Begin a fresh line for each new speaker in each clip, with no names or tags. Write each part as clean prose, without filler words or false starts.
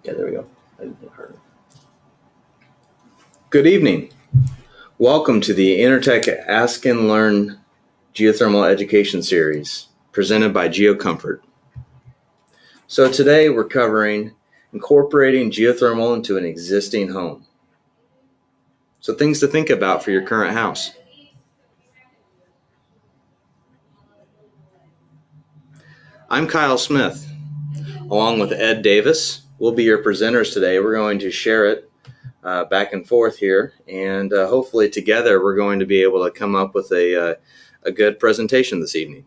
Yeah, there we go. I didn't hit harder. Good evening. Welcome to the Intertech Ask and Learn Geothermal Education Series presented by GeoComfort. So today we're covering incorporating geothermal into an existing home. So things to think about for your current house. I'm Kyle Smith, along with Ed Davis. We'll be your presenters today. We're going to share it back and forth here, and hopefully together we're going to be able to come up with a good presentation this evening.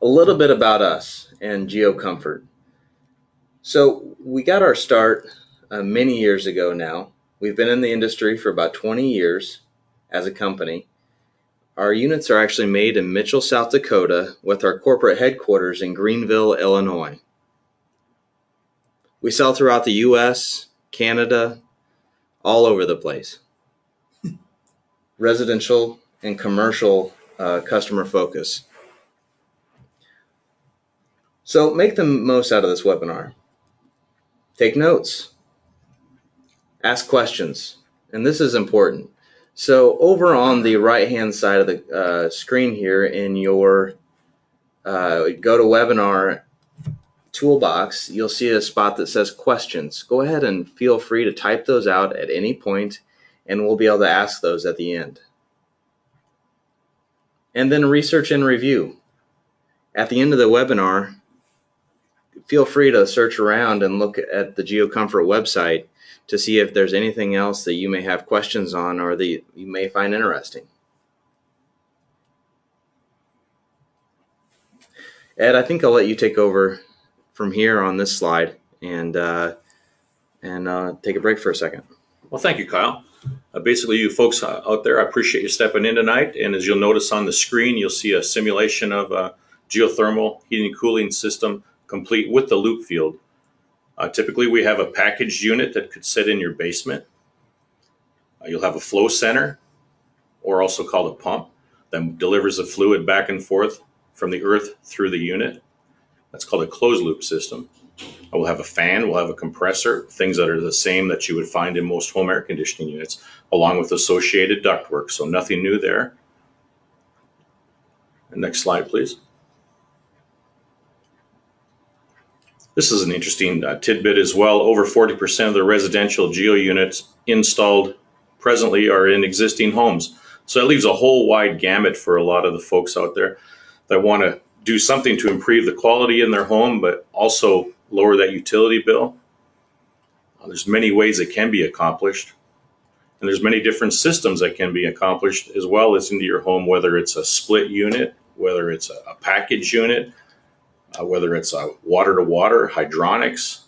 A little bit about us and GeoComfort. So we got our start many years ago now. We've been in the industry for about 20 years as a company. Our units are actually made in Mitchell, South Dakota, with our corporate headquarters in Greenville, Illinois. We sell throughout the US, Canada, all over the place. Residential and commercial customer focus. So make the most out of this webinar. Take notes. Ask questions. And this is important. So over on the right-hand side of the screen here in your GoToWebinar toolbox, you'll see a spot that says questions. Go ahead and feel free to type those out at any point, and we'll be able to ask those at the end. And then research and review. At the end of the webinar, feel free to search around and look at the GeoComfort website to see if there's anything else that you may have questions on or that you may find interesting. Ed, I think I'll let you take over from here on this slide and take a break for a second.
Well, thank you, Kyle. Basically, you folks out there, I appreciate you stepping in tonight. And as you'll notice on the screen, you'll see a simulation of a geothermal heating and cooling system complete with the loop field. Typically, we have a packaged unit that could sit in your basement. You'll have a flow center, or also called a pump, that delivers the fluid back and forth from the earth through the unit. That's called a closed loop system. We'll have a fan, we'll have a compressor, things that are the same that you would find in most home air conditioning units, along with associated ductwork, so nothing new there. Next slide, please. This is an interesting tidbit as well. Over 40% of the residential geo units installed presently are in existing homes. So that leaves a whole wide gamut for a lot of the folks out there that want to do something to improve the quality in their home, but also lower that utility bill. There's many ways it can be accomplished. And there's many different systems that can be accomplished as well as into your home, whether it's a split unit, whether it's a package unit, whether it's a water-to-water, hydronics,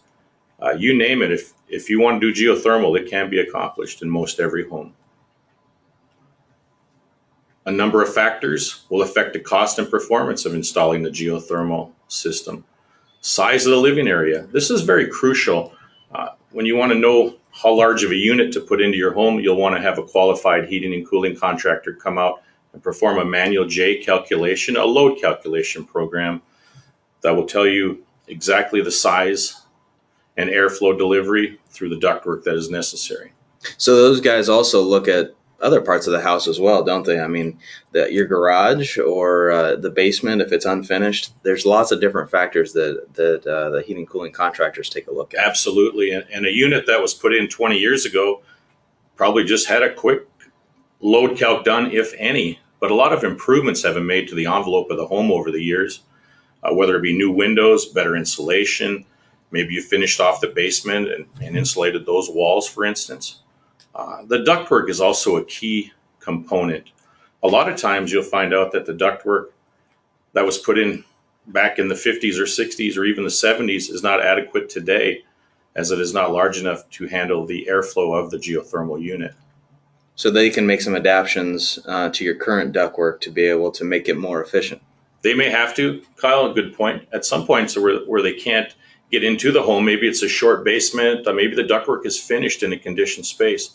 you name it. If you want to do geothermal, it can be accomplished in most every home. A number of factors will affect the cost and performance of installing the geothermal system. Size of the living area. This is very crucial. When you want to know how large of a unit to put into your home, you'll want to have a qualified heating and cooling contractor come out and perform a manual J calculation, a load calculation program that will tell you exactly the size and airflow delivery through the ductwork that is necessary.
So those guys also look at other parts of the house as well, don't they? I mean, your garage or the basement, if it's unfinished, there's lots of different factors that the heating and cooling contractors take a look at.
Absolutely. And a unit that was put in 20 years ago probably just had a quick load calc done, if any. But a lot of improvements have been made to the envelope of the home over the years, whether it be new windows, better insulation. Maybe you finished off the basement and insulated those walls, for instance. The ductwork is also a key component. A lot of times you'll find out that the ductwork that was put in back in the 50s or 60s or even the 70s is not adequate today, as it is not large enough to handle the airflow of the geothermal unit.
So they can make some adaptations to your current ductwork to be able to make it more efficient.
They may have to, Kyle, a good point. At some points where they can't get into the home, maybe it's a short basement, maybe the ductwork is finished in a conditioned space.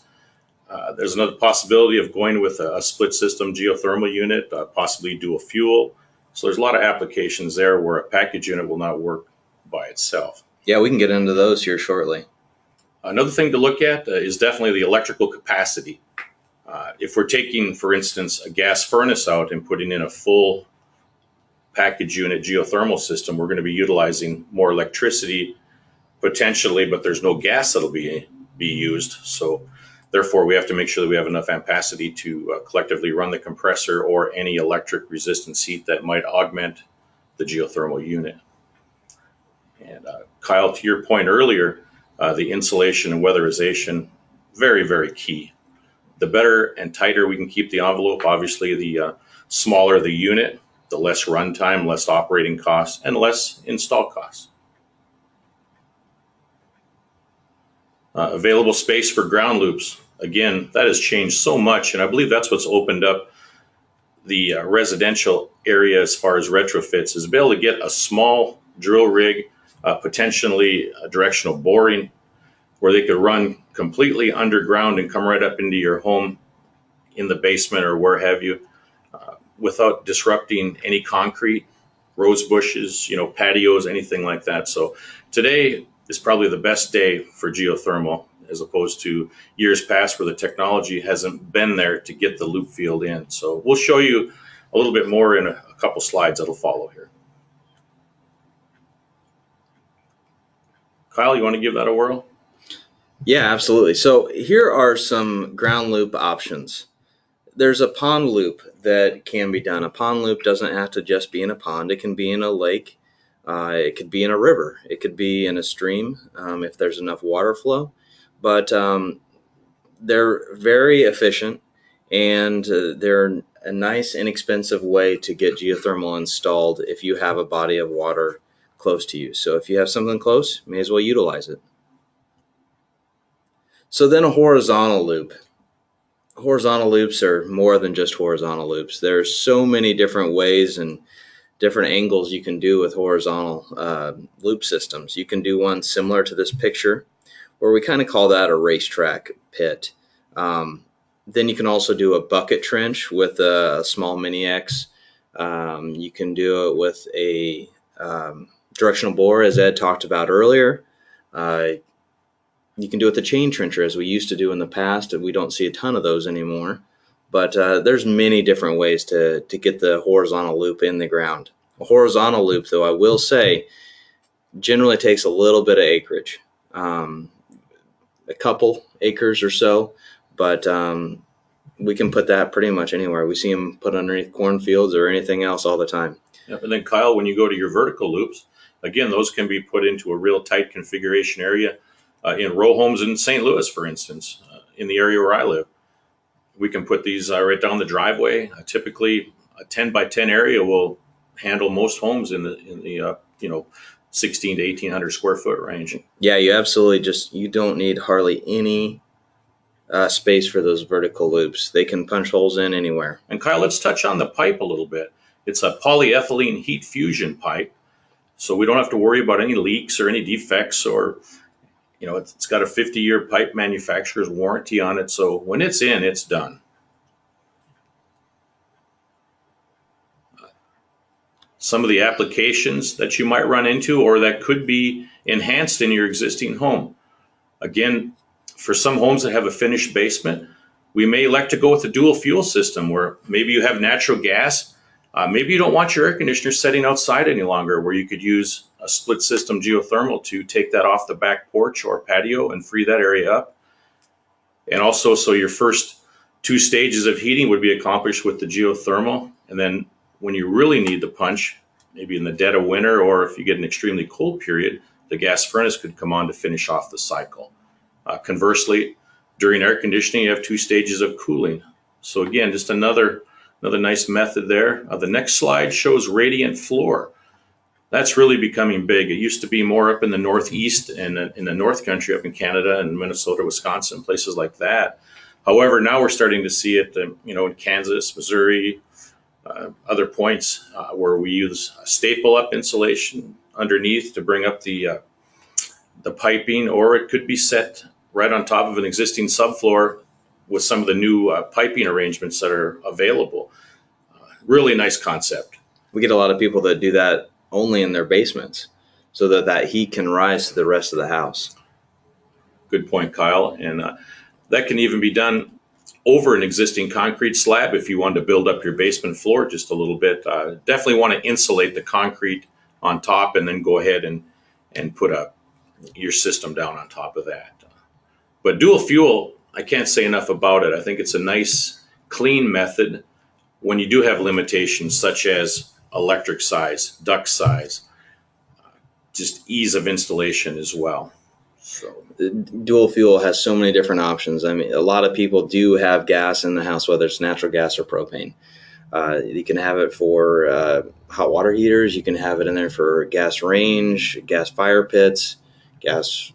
There's another possibility of going with a split system geothermal unit, possibly dual fuel. So there's a lot of applications there where a package unit will not work by itself.
Yeah, we can get into those here shortly.
Another thing to look at is definitely the electrical capacity. If we're taking, for instance, a gas furnace out and putting in a full package unit geothermal system, we're going to be utilizing more electricity potentially, but there's no gas that'll be used. So therefore, we have to make sure that we have enough ampacity to collectively run the compressor or any electric resistance heat that might augment the geothermal unit. And Kyle, to your point earlier, the insulation and weatherization, very, very key. The better and tighter we can keep the envelope, obviously, the smaller the unit, the less runtime, less operating costs, and less install costs. Available space for ground loops. Again, that has changed so much, and I believe that's what's opened up the residential area as far as retrofits, is be able to get a small drill rig, potentially a directional boring, where they could run completely underground and come right up into your home in the basement or where have you, without disrupting any concrete, rose bushes, patios, anything like that. So today is probably the best day for geothermal as opposed to years past where the technology hasn't been there to get the loop field in. So we'll show you a little bit more in a couple slides that'll follow here. Kyle, you want to give that a whirl?
Yeah, absolutely. So here are some ground loop options. There's a pond loop that can be done. A pond loop doesn't have to just be in a pond. It can be in a lake. It could be in a river. It could be in a stream if there's enough water flow. But they're very efficient, and they're a nice, inexpensive way to get geothermal installed if you have a body of water close to you. So if you have something close, may as well utilize it. So then a horizontal loop. Horizontal loops are more than just horizontal loops. There's so many different ways and different angles you can do with horizontal loop systems. You can do one similar to this picture, where we kind of call that a racetrack pit. Then you can also do a bucket trench with a small mini X. You can do it with a directional bore, as Ed talked about earlier. You can do it with a chain trencher, as we used to do in the past, and we don't see a ton of those anymore. But there's many different ways to get the horizontal loop in the ground. A horizontal loop, though, I will say, generally takes a little bit of acreage, a couple acres or so, but we can put that pretty much anywhere. We see them put underneath cornfields or anything else all the time.
Yep. And then Kyle, when you go to your vertical loops, again, those can be put into a real tight configuration area. In row homes in St. Louis, for instance, in the area where I live, we can put these right down the driveway. Typically, a 10 by 10 area will handle most homes in the 16 to 1800 square foot range.
Yeah, you don't need hardly any space for those vertical loops. They can punch holes in anywhere.
And Kyle, let's touch on the pipe a little bit. It's a polyethylene heat fusion pipe, so we don't have to worry about any leaks or any defects, or it's got a 50-year pipe manufacturer's warranty on it. So when it's in, it's done. Some of the applications that you might run into or that could be enhanced in your existing home. Again, for some homes that have a finished basement, we may elect to go with a dual fuel system where maybe you have natural gas. Maybe you don't want your air conditioner setting outside any longer, where you could use a split system geothermal to take that off the back porch or patio and free that area up. And also, so your first 2 stages of heating would be accomplished with the geothermal. And then when you really need the punch, maybe in the dead of winter, or if you get an extremely cold period, the gas furnace could come on to finish off the cycle. Conversely, during air conditioning, you have 2 stages of cooling. So again, just another nice method there. The next slide shows radiant floor. That's really becoming big. It used to be more up in the Northeast and in the North Country, up in Canada and Minnesota, Wisconsin, places like that. However, now we're starting to see it, in Kansas, Missouri, other points where we use staple up insulation underneath to bring up the piping, or it could be set right on top of an existing subfloor with some of the new piping arrangements that are available. Really nice concept.
We get a lot of people that do that only in their basements. so that that heat can rise to the rest of the house.
Good point, Kyle. And that can even be done over an existing concrete slab if you wanted to build up your basement floor just a little bit. Definitely want to insulate the concrete on top and then go ahead and put your system down on top of that. But dual fuel, I can't say enough about it. I think it's a nice, clean method when you do have limitations such as electric size, duct size, just ease of installation as well. So
Dual fuel has so many different options. I mean, a lot of people do have gas in the house, whether it's natural gas or propane. You can have it for hot water heaters. You can have it in there for gas range, gas fire pits, gas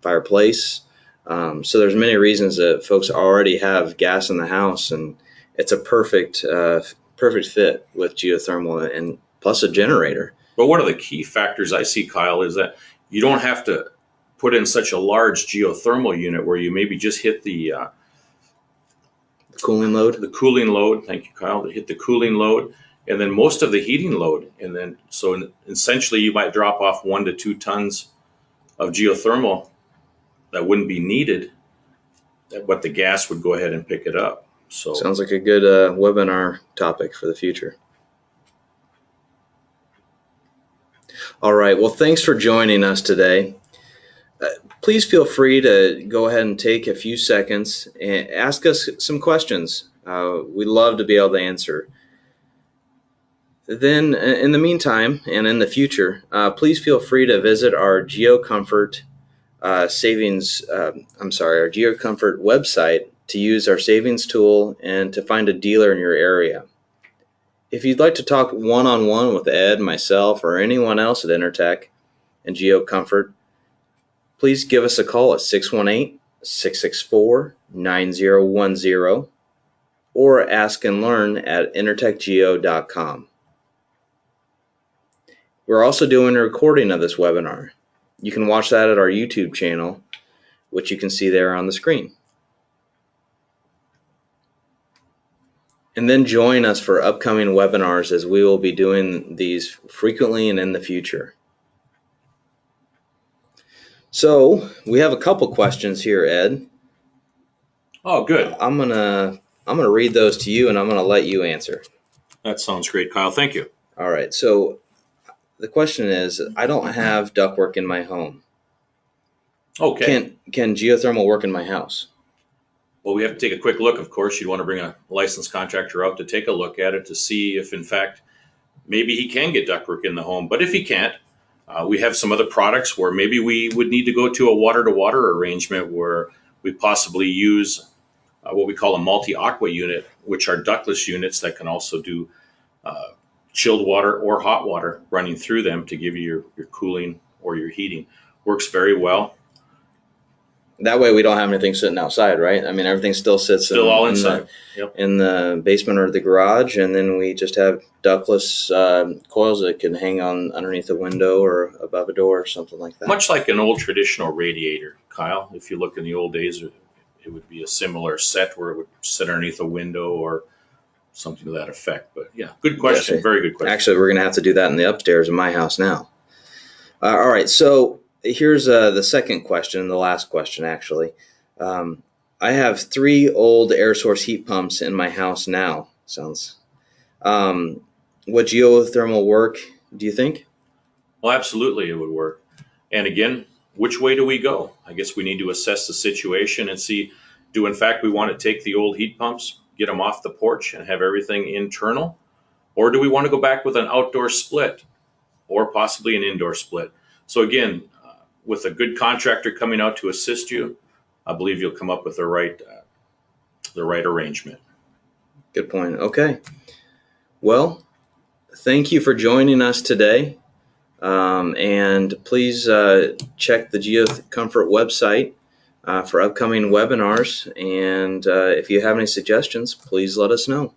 fireplace. So there's many reasons that folks already have gas in the house, and it's a perfect fit with geothermal and plus a generator.
But one of the key factors I see, Kyle, is that you don't have to put in such a large geothermal unit where you maybe just hit the
cooling load.
The cooling load. Thank you, Kyle. Hit the cooling load, and then most of the heating load, and then so essentially you might drop off 1 to 2 tons of geothermal that wouldn't be needed, but the gas would go ahead and pick it up. So
sounds like a good webinar topic for the future. All right. Well, thanks for joining us today. Please feel free to go ahead and take a few seconds and ask us some questions. We'd love to be able to answer. Then, in the meantime and in the future, please feel free to visit our GeoComfort our GeoComfort website to use our savings tool and to find a dealer in your area. If you'd like to talk one-on-one with Ed, myself, or anyone else at Intertech and GeoComfort, please give us a call at 618-664-9010 or Ask and Learn at intertechgeo.com. We're also doing a recording of this webinar. You can watch that at our YouTube channel, which you can see there on the screen. And then join us for upcoming webinars, as we will be doing these frequently and in the future. So we have a couple questions here, Ed.
Oh, good.
I'm gonna read those to you, and I'm gonna let you answer.
That sounds great, Kyle. Thank you.
All right. So the question is, I don't have ductwork in my home.
Okay.
Can geothermal work in my house?
Well, we have to take a quick look. Of course, you'd want to bring a licensed contractor out to take a look at it to see if, in fact, maybe he can get ductwork in the home. But if he can't, we have some other products where maybe we would need to go to a water-to-water arrangement where we possibly use what we call a multi-aqua unit, which are ductless units that can also do chilled water or hot water running through them to give you your cooling or your heating. Works very well.
That way we don't have anything sitting outside, right? I mean, everything still sits
all inside.
In the basement or the garage, and then we just have ductless coils that can hang on underneath a window or above a door or something like that.
Much like an old traditional radiator, Kyle. If you look in the old days, it would be a similar set where it would sit underneath a window or something to that effect. But yeah, good question. Yes, very good question.
Actually, we're going to have to do that in the upstairs in my house now. All right, so here's the second question, the last question, actually. I have 3 old air source heat pumps in my house now. Would geothermal work, do you think?
Well, absolutely it would work. And again, which way do we go? I guess we need to assess the situation and see, do in fact we want to take the old heat pumps, get them off the porch and have everything internal? Or do we want to go back with an outdoor split or possibly an indoor split? So again, with a good contractor coming out to assist you, I believe you'll come up with the right arrangement.
Good point. Okay. Well, thank you for joining us today. And please check the GeoComfort website for upcoming webinars. And if you have any suggestions, please let us know.